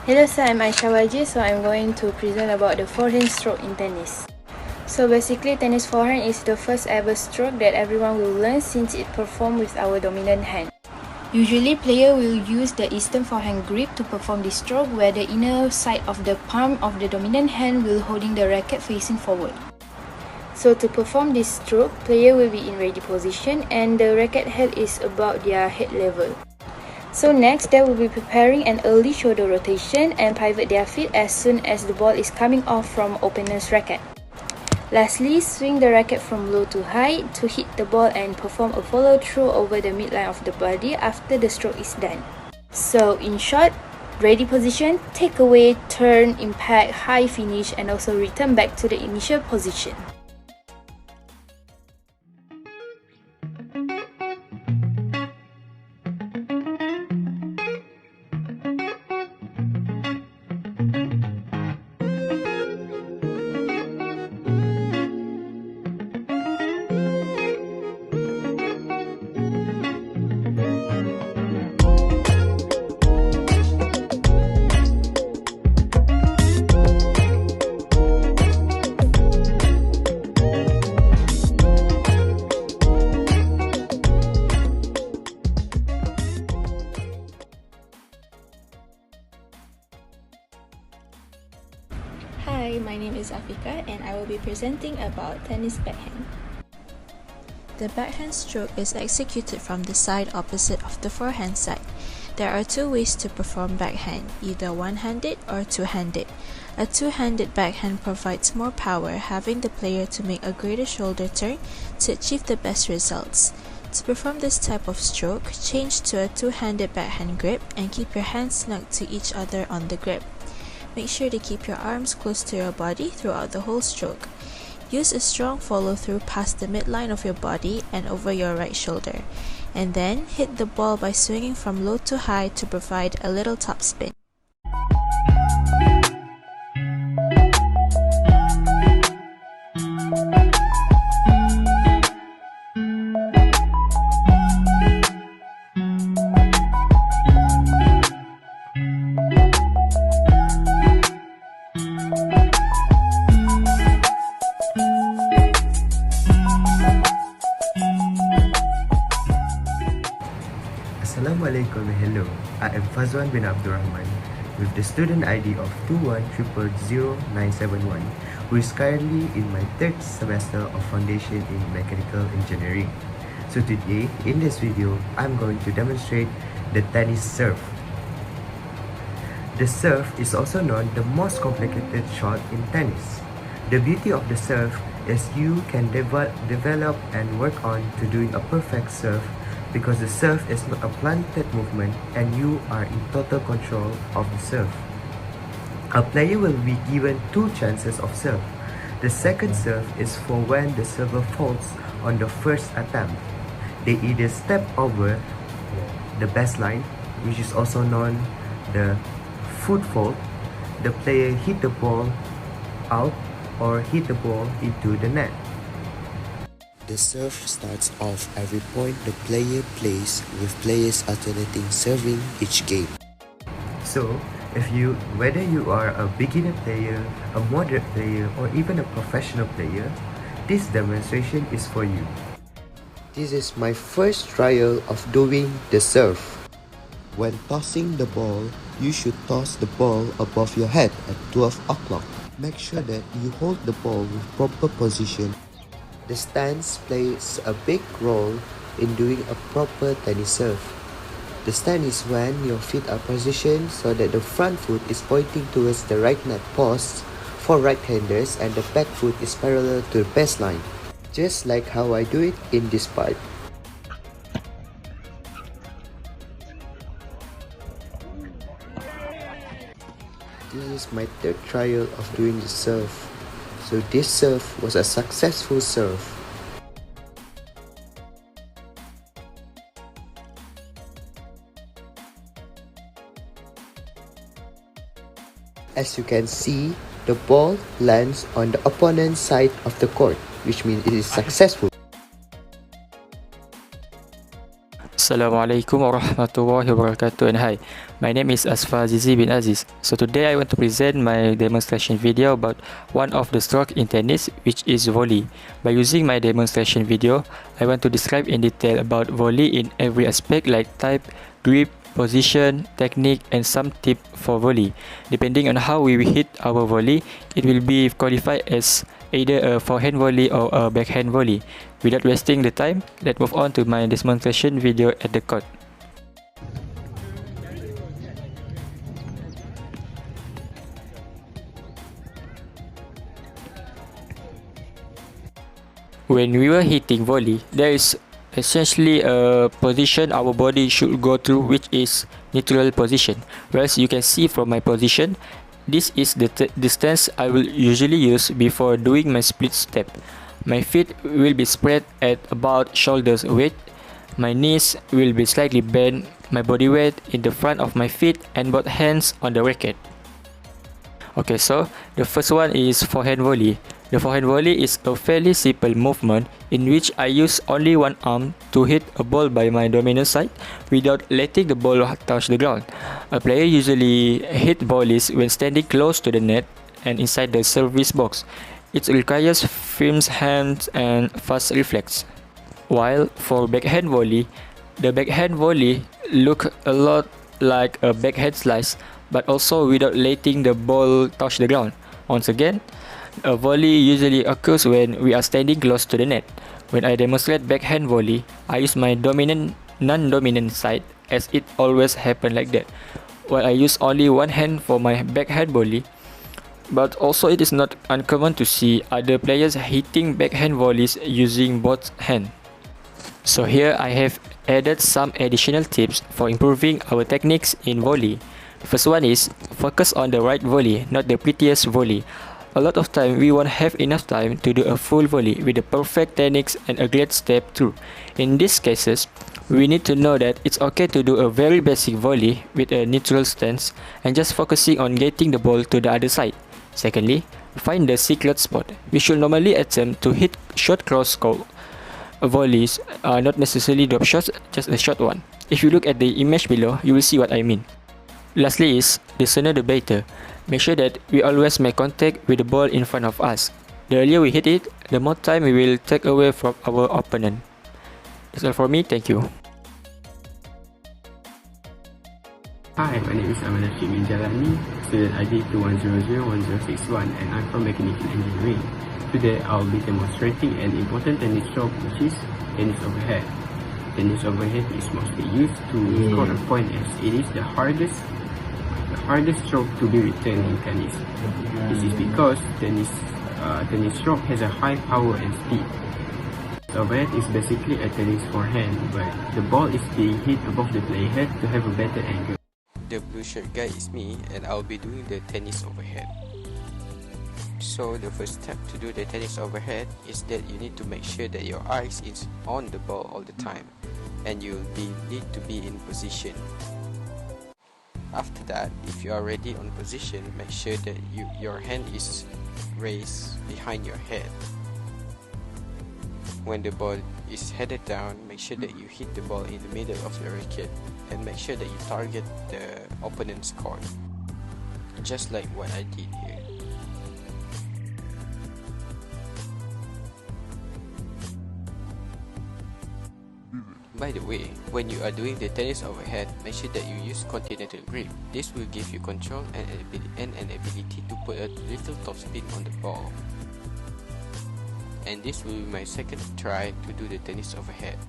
Hello sir, I'm Aisyah YJ, so I'm going to present about the forehand stroke in tennis. So basically, tennis forehand is the first ever stroke that everyone will learn since it performed with our dominant hand. Usually, player will use the eastern forehand grip to perform this stroke, where the inner side of the palm of the dominant hand will holding the racket facing forward. So to perform this stroke, player will be in ready position and the racket head is about their head level. So next, they will be preparing an early shoulder rotation and pivot their feet as soon as the ball is coming off from opponent's racket. Lastly, swing the racket from low to high to hit the ball and perform a follow through over the midline of the body after the stroke is done. So in short, ready position, take away, turn, impact, high finish, and also return back to the initial position. Hi, my name is Nurafiqah and I will be presenting about tennis backhand. The backhand stroke is executed from the side opposite of the forehand side. There are two ways to perform backhand, either one-handed or two-handed. A two-handed backhand provides more power, having the player to make a greater shoulder turn to achieve the best results. To perform this type of stroke, change to a two-handed backhand grip and keep your hands snug to each other on the grip. Make sure to keep your arms close to your body throughout the whole stroke. Use a strong follow-through past the midline of your body and over your right shoulder. And then hit the ball by swinging from low to high to provide a little top spin. Assalamualaikum, hello. I am Fazwan bin Rahman with the student ID of 213000971, who is currently in my third semester of Foundation in Mechanical Engineering. So today, in this video, I'm going to demonstrate the tennis serve. The serve is also known the most complicated shot in tennis. The beauty of the serve is you can develop and work on to doing a perfect serve, because the serve is not a planted movement and you are in total control of the serve. A player will be given two chances of serve. The second serve is for when the server faults on the first attempt. They either step over the baseline, which is also known the foot fault. The player hit the ball out or hit the ball into the net. The serve starts off every point the player plays, with players alternating serving each game. So, whether you are a beginner player, a moderate player, or even a professional player, this demonstration is for you. This is my first trial of doing the serve. When tossing the ball, you should toss the ball above your head at 12 o'clock. Make sure that you hold the ball with proper position. The stance plays a big role in doing a proper tennis serve. The stand is when your feet are positioned so that the front foot is pointing towards the right net post for right-handers and the back foot is parallel to the baseline, just like how I do it in this part. This is my third trial of doing the serve. So this serve was a successful serve. As you can see, the ball lands on the opponent's side of the court, which means it is successful. Assalamualaikum warahmatullahi wabarakatuh, and hi, my name is Azfar Azizi bin Aziz. So today I want to present my demonstration video about one of the stroke in tennis, which is volley. By using my demonstration video, I want to describe in detail about volley in every aspect like type, grip, position, technique, and some tip for volley. Depending on how we hit our volley, it will be qualified as either a forehand volley or a backhand volley. Without wasting the time, let's move on to my demonstration video at the court. When we were hitting volley, there is essentially a position our body should go through, which is neutral position. Whereas you can see from my position, this is the distance I will usually use before doing my split step. My feet will be spread at about shoulders width. My knees will be slightly bent, my body weight in the front of my feet, and both hands on the racket. Okay, so the first one is forehand volley. The forehand volley is a fairly simple movement in which I use only one arm to hit a ball by my dominant side without letting the ball touch the ground. A player usually hit volleys when standing close to the net and inside the service box. It requires firm hands and fast reflex. While for backhand volley, the backhand volley look a lot like a backhand slice, but also without letting the ball touch the ground. Once again, a volley usually occurs when we are standing close to the net. When I demonstrate backhand volley, I use my dominant, non-dominant side, as it always happens like that. While I use only one hand for my backhand volley, but also it is not uncommon to see other players hitting backhand volleys using both hands. So here I have added some additional tips for improving our techniques in volley. First one is focus on the right volley, not the prettiest volley. A lot of time we won't have enough time to do a full volley with the perfect techniques and a great step through. In these cases, we need to know that it's okay to do a very basic volley with a neutral stance and just focusing on getting the ball to the other side. Secondly, find the secret spot. We should normally attempt to hit short cross goal volleys, not necessarily drop shots, just a short one. If you look at the image below, you will see what I mean. Lastly is, the sooner the better. Make sure that we always make contact with the ball in front of us. The earlier we hit it, the more time we will take away from our opponent. That's all for me, thank you. Hi, my name is Nashriq bin Jalani, student ID 21001061, and I'm from Mechanical Engineering. Today I'll be demonstrating an important tennis stroke, which is tennis overhead. Tennis overhead is mostly used to score a point, as it is the hardest stroke to be returned in tennis. This is because tennis stroke has a high power and speed. Overhead is basically a tennis forehand, but the ball is being hit above the player head to have a better angle. The blue shirt guy is me, and I'll be doing the tennis overhead. So the first step to do the tennis overhead is that you need to make sure that your eyes is on the ball all the time, and you need to be in position. After that, if you are ready on position, make sure that your hand is raised behind your head. When the ball is headed down, make sure that you hit the ball in the middle of the racket and make sure that you target the opponent's court, just like what I did here. By the way, when you are doing the tennis overhead, make sure that you use continental grip. This will give you control and an ability to put a little topspin on the ball. And this will be my second try to do the tennis overhead.